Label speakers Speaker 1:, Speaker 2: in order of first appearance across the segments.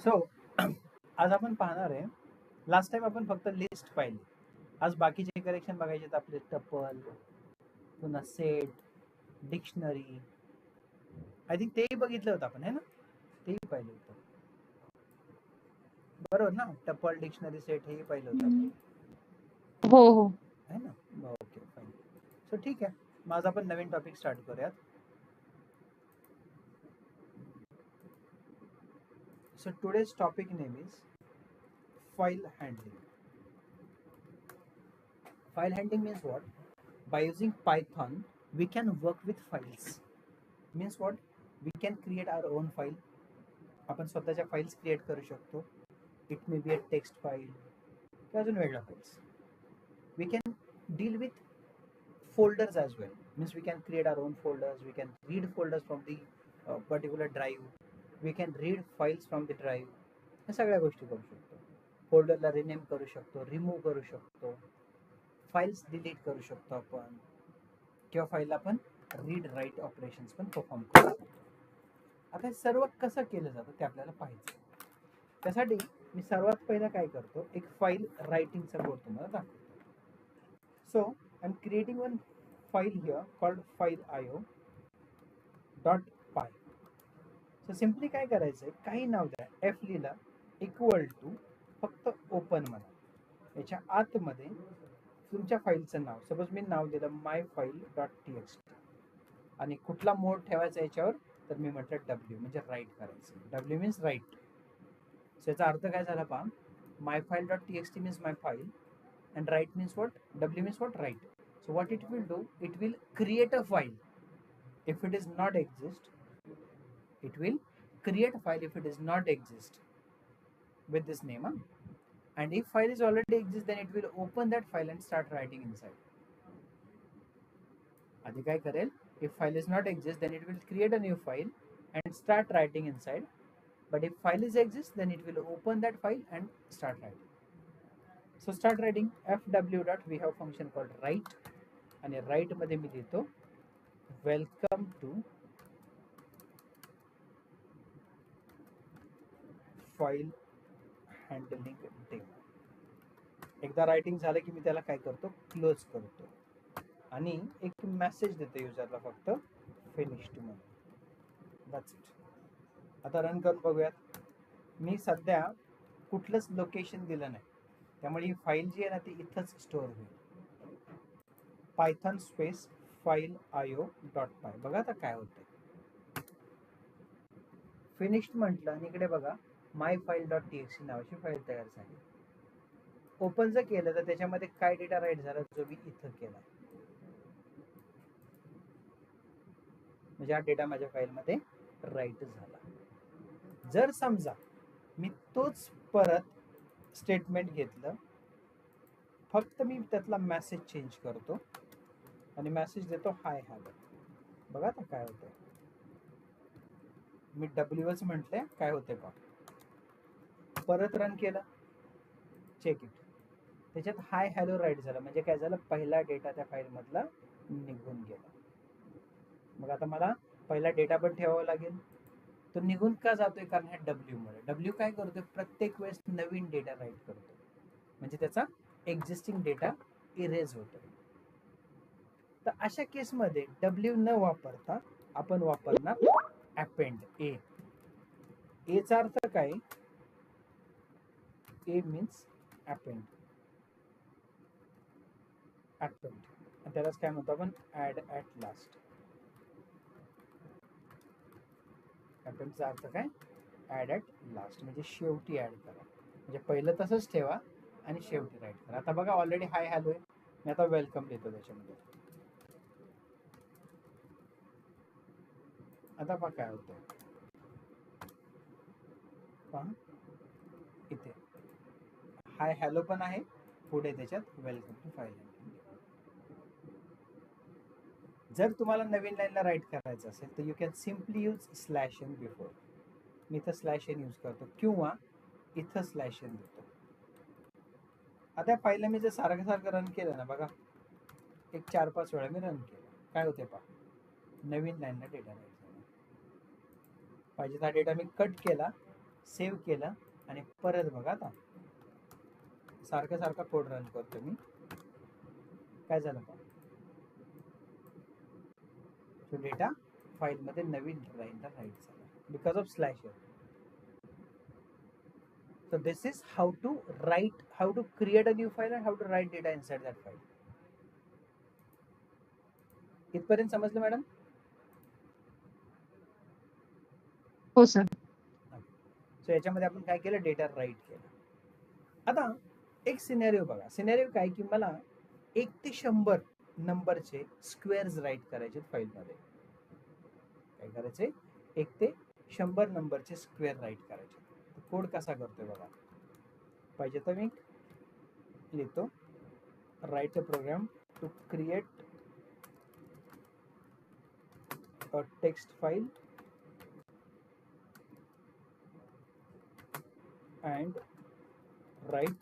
Speaker 1: So आज आपण पाहणार आहे. लास्ट टाइम आपण फक्त लिस्ट पाहिली. आज बाकीचे करेक्शन बघायचे आहेत आपले. टपल, पुन्हा सेट, डिक्शनरी. आय थिंक तेही बघितलं होतं आपण, है ना? तेही पाहिलं होतं, बरोबर ना? टपल, डिक्शनरी, सेट हेही पाहिलं होतं आपण,
Speaker 2: हो हो
Speaker 1: है ना? Okay fine. सो ठीक आहे, माझा आपण नवीन टॉपिक स्टार्ट करूयात. So today's topic name is file handling. File handling means what? By using Python, we can work with files. Means what? We can create our own file. आपण स्वतःच्या files create करू शकतो. It may be a text file किंवा अजून वेगळ्या files. We can deal with folders as well. Means we can create our own folders. We can read folders from the particular drive. We can read files from the drive. या सगळ्या गोष्टी करू शकतो. फोल्डरला rename करू शकतो, remove करू शकतो, files delete करू शकतो आपण, किंवा फाईलला आपण रीड राईट ऑपरेशन्स पण परफॉर्म करू शकतो. आता हे सर्व कसं केलं जातं ते आपल्याला पाहायचं. त्यासाठी मी सर्वात पहिलं काय करतो, एक फाईल रायटिंगचा बोर्ड तुम्हाला दाखवतो. So I am creating one file here called file.io. So simply काय करायचंय, काही नाव द्या, एफ लिहिला, इक्वल टू फक्त ओपन म्हणा. याच्या आतमध्ये तुमच्या फाईलचं नाव, सपोज मी नाव दिलं myfile.txt, आणि कुठला मोड ठेवायचा याच्यावर, तर मी म्हटलं डब्ल्यू, म्हणजे राईट करायचं. W means right. सो याचा अर्थ काय झाला पहा, myfile.txt means my file, and write means what? W means what? Write. So what it will do, it will create a file. If it is not exist, it will create a file if it is not exist with this name. And if file is already exist, then it will open that file and start writing inside. आधी काय करेल, if file is not exist, then it will create a new file and start writing inside. But if file is exist, then it will open that file and start writing. So start writing fw dot, we have function called write, आणि write मध्ये मी देतो welcome to file handling demo. एकदा writing झालं की मी त्याला काय करतो, क्लोज करतो, आणि एक मेसेज देतो युजरला, फक्त फिनिश्ड म्हणून. That's it. आता रन करून बघूयात. मी सध्या कुठलंच लोकेशन दिलं नाही, त्यामुळे ही फाईल जी आहे ना ती इथंच स्टोअर होईल. Python space file.io.py. बघा आता काय होतं. फिनिश्ड म्हटलं आणि इकडे बघा myfile.txt नावाची फाईल तयार झाली. ओपन जर केलं तर त्याच्यामध्ये काय डेटा राईट झाला, जो मी इथं केला, म्हणजे हा डेटा माझ्या फाईलमध्ये राईट झाला. जर समजा मी तोच परत स्टेटमेंट घेतलं, फक्त मी त्यातला मेसेज चेंज करतो आणि मेसेज देतो हाय हॅलो. बघा आता काय होतं. मी डब्ल्यूच म्हटले, काय होते पहा. परत रन केलं, चेक इट, त्याच्यात हाय हॅलो राईट झालं, म्हणजे काय झालं, पहिला डेटा त्या फाईल मधला निघून गेला. मग आता मला पहिला डेटा पण ठेवावा लागेल. तो निघून का जातोय, कारण ह्या डब्ल्यू मुळे. डब्ल्यू काय करतोय, प्रत्येक वेळेस नवीन डेटा राईट करतो, म्हणजे त्याचा एक्झिस्टिंग डेटा इरेज होतो. तर अशा केसमध्ये डब्ल्यू न वापरता आपण वापरणार अपेंड ए. एचा अर्थ काय, ए मीन्स अपेंड, अपेंड, आणि त्यालाच काय म्हणतो आपण, ऍड ॲट लास्ट. अपेंडचा अर्थ काय, ऍड ॲट लास्ट, म्हणजे शेवटी ऍड करा. म्हणजे पहिलं तसंच ठेवा आणि शेवटी राईट करा. आता बघा ऑलरेडी हाय हॅलो आहे, मी आता वेलकम देतो त्याच्यामध्ये. आता पहा काय होतं, पहा इथे हाय हॅलो पण आहे, पुढे त्याच्यात वेलकम टू फाईल. जर तुम्हाला नवीन लाईनला राईट करायचं असेल तर you can simply use slash n before. मी इथं स्लॅश एन यूज करतो, किंवा इथं स्लॅश एन देतो. आता फाईलला मी जर सारखं सारखं रन केलं ना, बघा एक 4-5 वेळा मी रन केलं, काय होते पहा, नवीन लाईनला डेटा राईट झाला. पाहिजे हा डेटा मी कट केला सेव्ह केलं आणि परत बघा आता सारखा कोड रन करतो मी. काय झालं का तो डेटा फाईलमध्ये नवीन लाईनला राईट झाला because of slash. So this is how to create a new file and how to write data inside that file. इथपर्यंत समजलं मॅडम?
Speaker 2: हो सर.
Speaker 1: सो याच्यामध्ये आपण काय केलं, डेटा राईट केला. आता एक सिनेरिओ बघा. सिनेरिओ काय की मला 1 ते 100 नंबरचे स्क्वेअर्स राईट करायचे फाईलमध्ये. काय करायचे, 1 ते 100 नंबरचे स्क्वेअर राईट करायचे. कोड कसा करतोय बघा. पाहिजे तर मी लिहितो, write a program to create a text file and write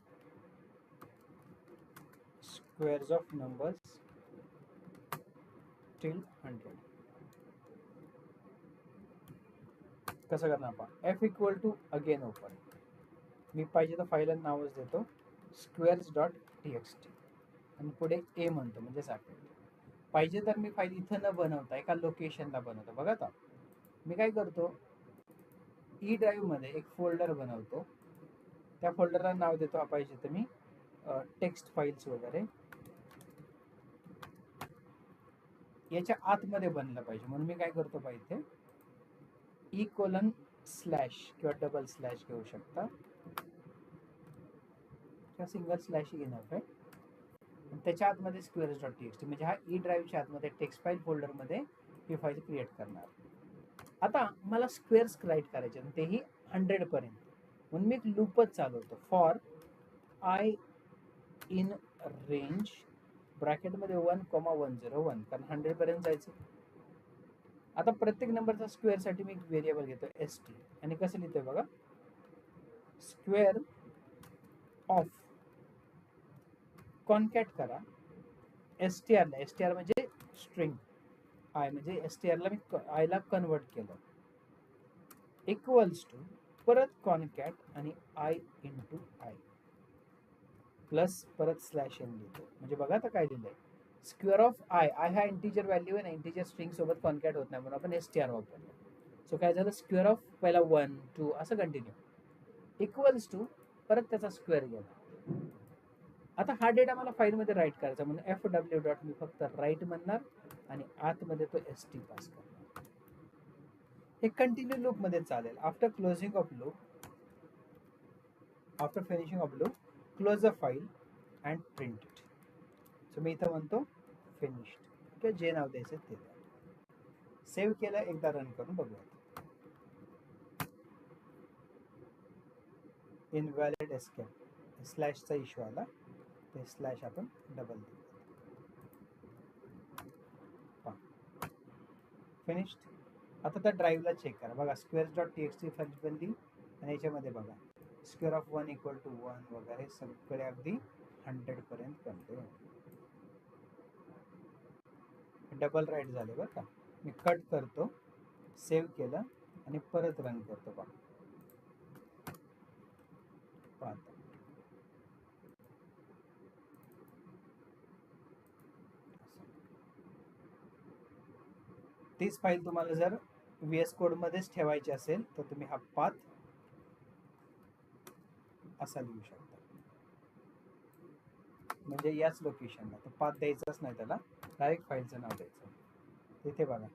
Speaker 1: squares of numbers till 100. कसं करणार आपण, f equal to again open, मी पाहिजे तर फाईलला नावच देतो squares.txt आणि पुढे a म्हणतो म्हणजे सापडेल. पाहिजे तर मी फाईल इथं न बनवता एका लोकेशनला बनवतो. बघा आता मी काय करतो, ई ड्राईव्ह मध्ये एक फोल्डर बनवतो, त्या फोल्डरला नाव देतो पाहिजे तर मी टेक्स्ट फाईल्स वगैरे. याच्या आतमध्ये बनलं पाहिजे म्हणून मी काय करतो पाहिजे E:/ किंवा डबल स्लॅश घेऊ शकता, सिंगल स्लॅश इनफ आहे. त्याच्या आतमध्ये squares.txt म्हणजे हा ई ड्राईव्हच्या आतमध्ये टेक्स्ट फाईल फोल्डरमध्ये ही फाईल क्रिएट करणार. आता मला स्क्वेअर्स राईट करायचे आणि तेही 100 पर्यंत, म्हणून मी एक लूपच चालवतो, फॉर I इन रेंज ब्रॅकेटमध्ये 1,101 कारण 100 पर्यंत जायचं. आता प्रत्येक नंबरचा स्क्वेअर साठी मी एक व्हेरिएबल घेतो st आणि कसं लिहितोय बघा, स्क्वेअर ऑफ कॉन्कॅट करा str ला, str म्हणजे स्ट्रिंग, आय म्हणजे str ला मी आय ला कन्वर्ट केलं, इक्वल्स टू परत कॉन्कॅट आणि आय इंटू आय प्लस परत स्लॅश एन लिहितो. म्हणजे बघा आता काय लिहिलंय, स्क्वेअर ऑफ आय, आय हा इंटीजर व्हॅल्यू आहे ना, इंटीजर स्ट्रिंग सोबत कॉन्कॅट होत नाही म्हणून आपण str वापरलं. सो काय झालं, स्क्वेअर ऑफ पहिला 1 2 असं कंटिन्यू, इक्वल्स टू परत त्याचा स्क्वेअर गेला. आता हा डेटा मला फाईलमध्ये राईट करायचा म्हणून fw डॉट मी फक्त राईट म्हणणार आणि आतमध्ये तो st पास करणार. हे कंटिन्यू लूप मध्ये चालेल. After closing of loop, after finishing of loop, close the file and print it. So मी इथं म्हणतो फिनिश्ड किंवा जे नाव द्यायचं ते द्या. सेव्ह केलं, एकदा रन करून बघूया. इनव्हॅलिड एस्केप स्लॅशचा इश्यू आला, ते स्लॅश आपण डबल देऊ. फिनिश्ड. आता त्या ड्राईव्हला चेक करा बघा, squares.txt फाईल बनली आणि याच्यामध्ये बघा स्क्वेअर ऑफ 1 इक्वल टू 1 वगैरे सगळे अगदी 100 पर्यंत बनले. डबल राईट झाले बरं का. मी कट करतो, सेव्ह केलं आणि परत रन करतो बघा. तीच फाईल तुम्हाला जर VS कोड मध्येच ठेवायची असेल तर तुम्ही हा पाथ असा लिहू शकता, म्हणजे याच लोकेशनला. तर पाथ द्यायचाच नाही त्याला, डायरेक्ट फाईलचं नाव द्यायचं. तिथे बघा,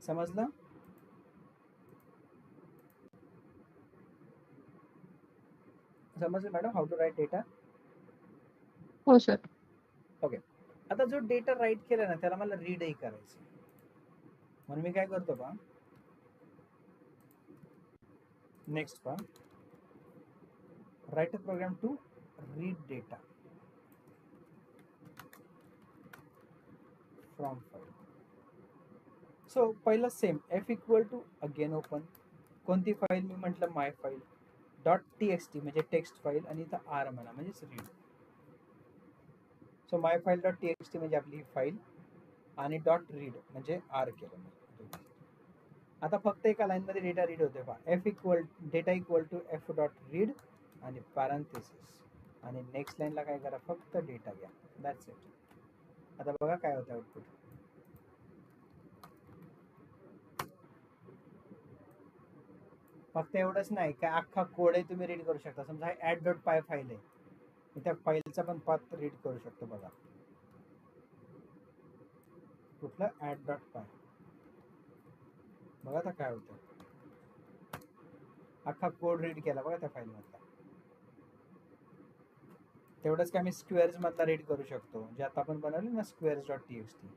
Speaker 1: समजलं? समजलं madam, how to write data?
Speaker 2: हो सर.
Speaker 1: ओके. आता जो डेटा राईट केला ना त्याला मला रीडही करायचं, म्हणून मी काय करतो बा, नेक्स्ट पा, write a program to read data from file. So पहिला same f equal to again open, कोणती फाईल, मी म्हटलं माय फाईल डॉट txt म्हणजे टेक्स्ट फाईल आणि इथं r म्हणा म्हणजेच read. So my file dot txt म्हणजे आपली ही फाईल आणि डॉट रीड म्हणजे r केलं. आता फक्त एका लाईन मध्ये डेटा रीड होते पहा f equal data equal to f dot read आणि पॅरेंथेसिस आणि नेक्स्ट लाईनला काय करा फक्त डेटा घ्या दॅट्स इट. आता बघा काय होतं आउटपुट. फक्त एवढंच नाही काय अख्खा कोडही तुम्ही रीड करू शकता. समजा ऍड डॉट पाय फाईल आहे, मी त्या फाईलचा पण पाथ रीड करू शकतो. बघा कुठलं ऍड डॉट पाय. बघा आता काय होतं, अख्खा कोड रीड केला बघा त्या फाईल मधला. तेवढंच काय मी स्क्वेअर्स मधला रीड करू शकतो, जे आता आपण बनवले ना स्क्वेअर्स डॉट टीएक्सटी.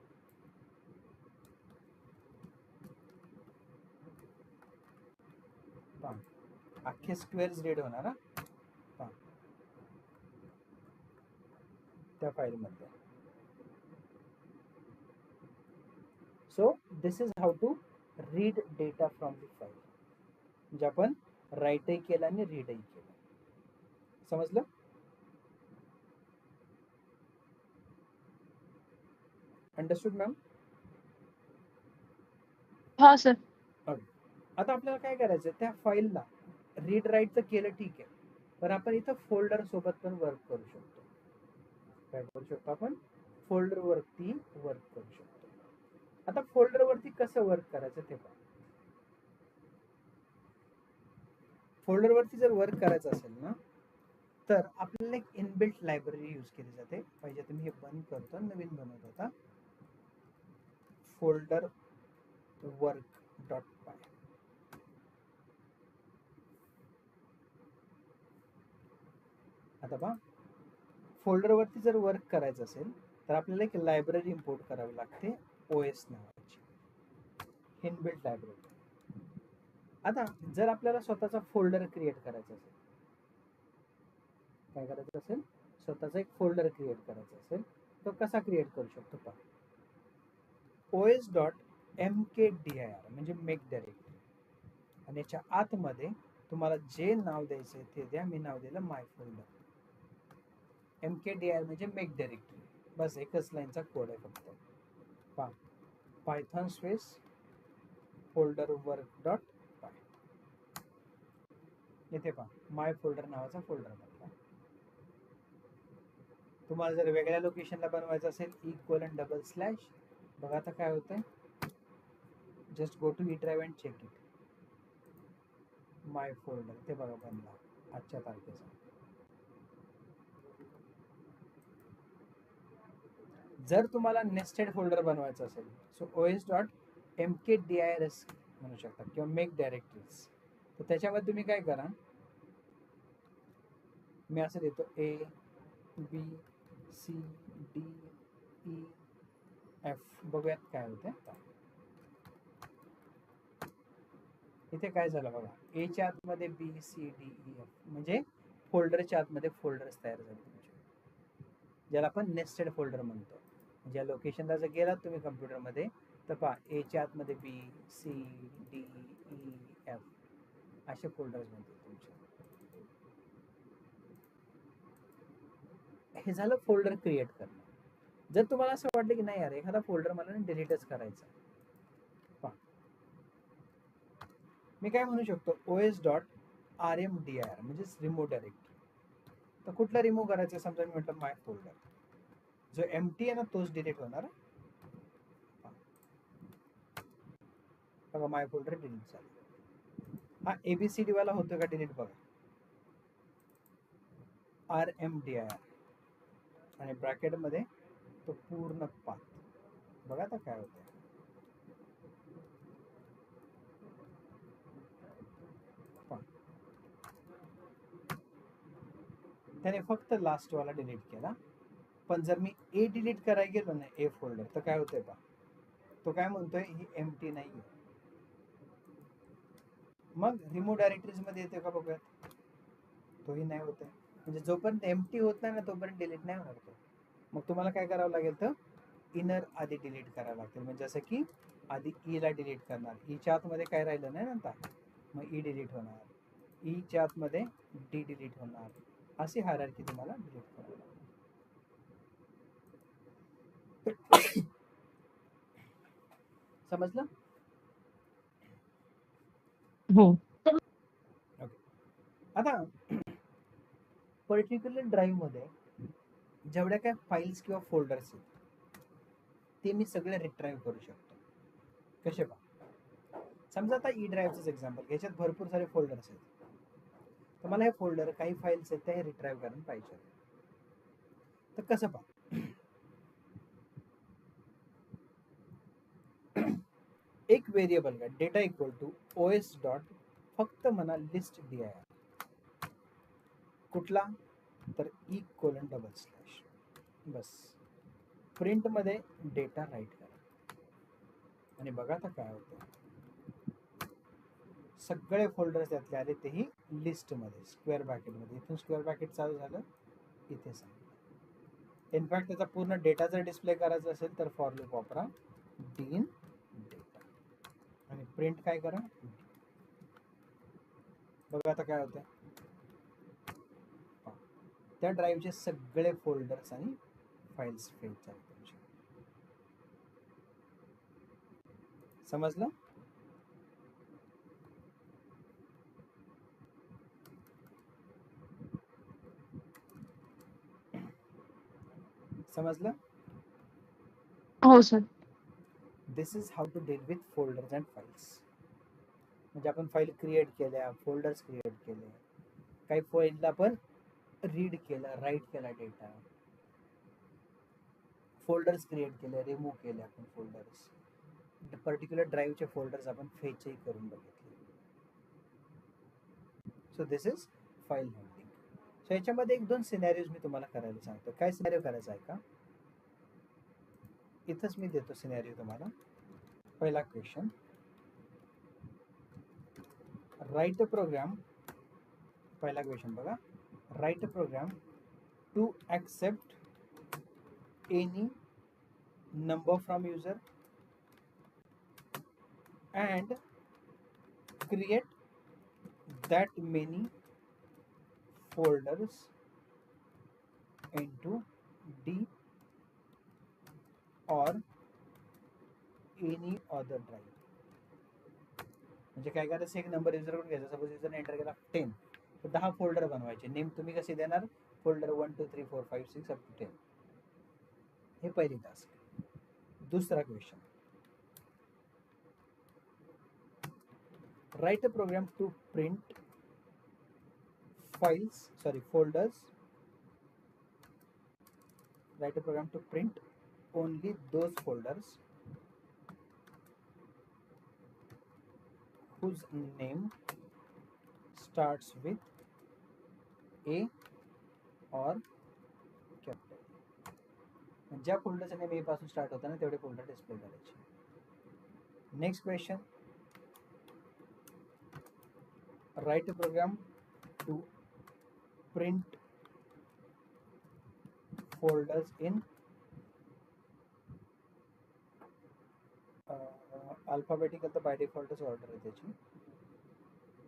Speaker 1: अख्खे स्क्वेअर्स रीड होणार हा त्या फाईल मध्ये. So this is how to read data from the file. म्हणजे आपण राईटही केलं आणि रीडही केलं. समजलं? Understood ma'am?
Speaker 2: हा सर.
Speaker 1: आता आपल्याला काय करायचं, त्या फाईलला रीड राईट तर केलं ठीक आहे, पण आपण इथं फोल्डर सोबत पण वर्क करू शकतो. काय करू शकतो आपण? फोल्डर वरती वर्क करू शकतो. आता फोल्डर वरती कसं वर्क करायचं ते पहा. फोल्डर वरती जर वर्क करायचं असेल ना, तर आपल्याला एक इनबिल्ट लायब्ररी यूज केली जाते. पाहिजे तुम्ही हे बंद करतो, नवीन बनवत होता. Folder work dot py. आता पहा, फोल्डर वरती जर वर्क करायचं असेल तर आपल्याला एक लायब्ररी इम्पोर्ट करावी लागते, ओएस नावाची इनबिल्ट लायब्ररी. आता जर आपल्याला स्वतःचा फोल्डर क्रिएट करायचा असेल, काय करायचं असेल, स्वतःचा एक फोल्डर क्रिएट करायचा असेल, तो कसा क्रिएट करू शकतो पहा. ओएस डॉट mkdir म्हणजे मेक डायरेक्टरी, आणि याच्या आतमध्ये तुम्हाला जे नाव द्यायचं ते द्या. मी नाव दिलं माय फोल्डर. mkdir म्हणजे मेक डायरेक्टरी. बस एकच लाईनचा कोड आहे फक्त. पहा, Python space folder work dot py. इथे पहा माय फोल्डर नावाचा फोल्डर बनला. तुम्हाला जर वेगळ्या लोकेशनला बनवायचं असेल इक्वलन डबल स्लॅश. बघा आता काय होतंय, just go to E drive and check it. My folder ते बघा बनला आजच्या तारखेचा. जर तुम्हाला नेस्टेड फोल्डर बनवायचं असेल, सो ओएस डॉट mkdirs म्हणू शकता किंवा मेक डायरेक्टरीज. तर त्याच्यामध्ये तुम्ही काय करा, मी असं देतो A B C D E F. बघूयात काय होते. इथे काय झालं बघा, एच्या आतमध्ये B C D E F म्हणजे फोल्डरच्या आतमध्ये फोल्डर्स तयार झाले तुमचे, ज्याला आपण नेस्टेड फोल्डर म्हणतो. ज्या लोकेशनला जर गेलात तुम्ही कम्प्युटरमध्ये तर पहा एच्या आतमध्ये B C D E F असे फोल्डर्स बनतात तुमचे. हे झालं फोल्डर क्रिएट करणं. जर तुम्हाला असं वाटलं की नाही यार एखादा फोल्डर मला डिलीटच करायचा, पहा मी काय म्हणू शकतो, ओएस डॉट rmdir म्हणजे रिमूव्ह डायरेक्टरी. तर कुठला रिमूव्ह करायचं, समजा मी म्हटलं माय फोल्डर, जो एम्प्टी आहे ना तोच डिलीट होणार. बघा माय फोल्डर डिलीट झाला. हा एबीसीडी वाला होतो का डिलीट, बघा rmdir आणि ब्रॅकेट मध्ये तो पूर्ण पाथ. बघा आता काय होतं, त्याने फक्त लास्ट वाला डिलीट केला. पण जर मी ए डिलीट करायला गेलो ना ए फोल्डर, तर काय होतंय पहा, तो काय म्हणतोय ही एम्प्टी नाही. मग रिमूव्ह डायरेक्टरीज मध्ये येते का बघूयात, तोही नाही होत आहे. म्हणजे जोपर्यंत एम्प्टी होत नाही ना तोपर्यंत डिलीट नाही होणार तो. मग तुम्हाला काय करावं लागेल, तर इनर आधी डिलीट करावं लागेल. म्हणजे जसं की आधी ई ला डिलीट करणार, ईच्या आतमध्ये काय राहिलं नाही ना आता, मग ई डिलीट होणार, ईच्या आतमध्ये डी डिलीट होणार, अशी हायरार्की तुम्हाला डिलीट करावी लागेल. समजलं?
Speaker 2: हो.
Speaker 1: ओके. आता पर्टिक्युलर ड्राईव्ह मध्ये जेवढ्या काय फाईल्स किंवा फोल्डर्स आहेत ते मी सगळे रिट्राईव्ह करू शकतो. कसे पहा, समजा आता ई ड्राईव्हच एक्झाम्पल, याच्यात भरपूर सारे फोल्डर्स आहेत. तर मला हे फोल्डर काही फाईल्स आहेत त्या रिट्राईव्ह करायला पाहिजे. तर कसं पहा, एक व्हेरिएबल का data equal to OS dot फक्त म्हणा लिस्ट dir, कुठला तर E:\\/ बस प्रिंट मध्ये डेटा राईट करा आणि बघा आता काय होतं. सगळे फोल्डर्स त्यातले आले तेही लिस्ट मध्ये स्क्वेअर ब्रॅकेट मध्ये. इथून स्क्वेअर ब्रॅकेट चालू झालं, इथे सांगितलं. इनफॅक्ट त्याचा पूर्ण डेटा जर डिस्प्ले करायचा असेल तर फॉर लूप वापरा din डेटा आणि प्रिंट काय करा. बघा आता काय होतं, त्या ड्राईव्हचे सगळे फोल्डर्स आणि फाईल्स फेच झाले तुमचे. समजलं? समजलं?
Speaker 2: हो sir.
Speaker 1: This is how to deal with folders and files. म्हणजे आपण फाईल क्रिएट केल्या, फोल्डर्स क्रिएट केले, काही फाईलला आपण रीड केलं, राईट केला डेटा, फोल्डर्स क्रिएट केले, रिमूव्ह केले आपण फोल्डर्स, पर्टिक्युलर ड्राईव्हचे फोल्डर्स आपण फेचही करून बघितले. So this is file handling. So याच्यामध्ये एक दोन सिनॅरिओज मी तुम्हाला करायला सांगतो. काय सिनॅरिओ करायचा आहे का, इथंच मी देतो सिनॅरिओ तुम्हाला. पहिला क्वेश्चन, राईट अ प्रोग्राम. पहिला क्वेश्चन बघा, write a program to accept any number from user and create that many folders into D or any other drive. म्हणजे काय करायचं, एक नंबर युजर कडून घ्यायचा. सपोज युजरने एंटर केला 10, तर 10 फोल्डर बनवायचे. नेम तुम्ही कसे देणार, फोल्डर 1 2 3 4 5 6 अप टू 10. हे पहिली टास्क. दुसरा question, write a program to print folders. Write a program to print only those folders whose name starts with A or capital. ज्या फोल्डरचं नेम ए पासून स्टार्ट होतं ना तेवढे फोल्डर डिस्प्ले करायचे. Next question, write a program to print folders in alphabetical. तर by डिफॉल्टच order आहे त्याची.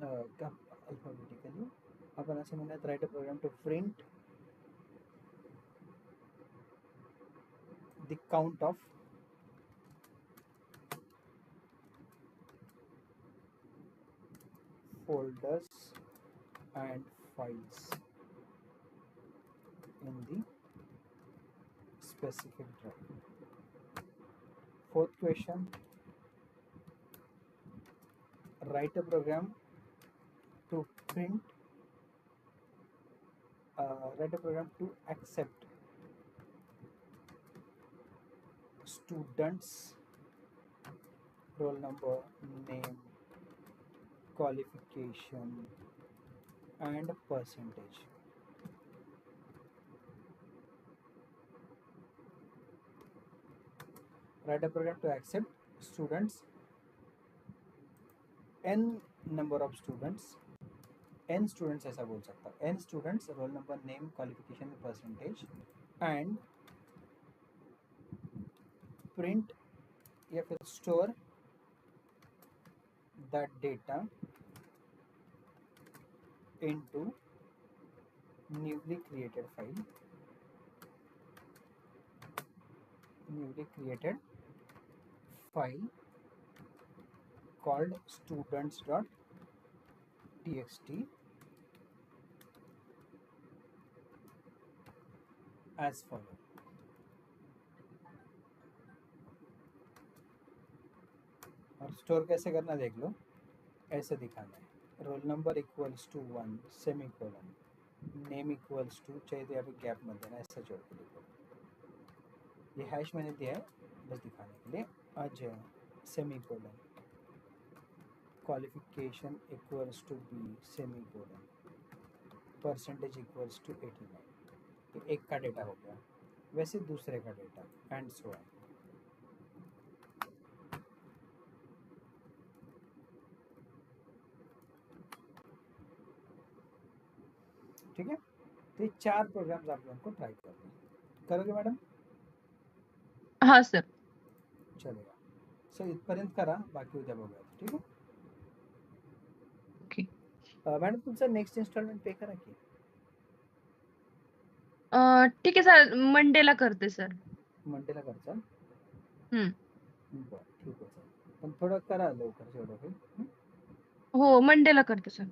Speaker 1: अल्फाबेटिकली आपण असं म्हणूयात, write a program to print the count of folders and files in the specific drive. Fourth question, write a program to print write a program to accept students roll number, name, qualification and percentage. Write a program to accept students, n number of students, n students ऐसा बोल सकता, n students, roll number, name, qualification, percentage, and print या फिर store that data into newly created file called students.txt. txt as follow. और store कैसे करना देख लो, ऐसे दिखाना है, roll number equals to 1 semicolon, name equals to, चाहिए तो यहाँ पे गैप मत देना, ऐसा जोड़ के लिखो। ये हैश मैंने दिया है बस दिखाने के लिए, Ajay semicolon, qualification equals to B semicolon, percentage equals to 89। तो एक का डेटा हो गया, वैसे दूसरे का डेटा एंड सो ऑन। ठीक है, तो ये 4 प्रोग्राम्स आप लोगों को ट्राई करना है, करोगे मैडम?
Speaker 2: हाँ सर.
Speaker 1: चलेगा, सो इथपर्यंत करा, बाकी उद्या बघूया. ठीक आहे.
Speaker 2: ओके.
Speaker 1: मॅडम तुमचा नेक्स्ट इन्स्टॉलमेंट पे करा की.
Speaker 2: ठीक आहे सर, मंडेला करते सर.
Speaker 1: मंडेला करता.
Speaker 2: हम्म.
Speaker 1: बरं ठीक आहे सर, पण थोडं करा लवकर जेवढं होईल.
Speaker 2: हो, मंडेला करते सर.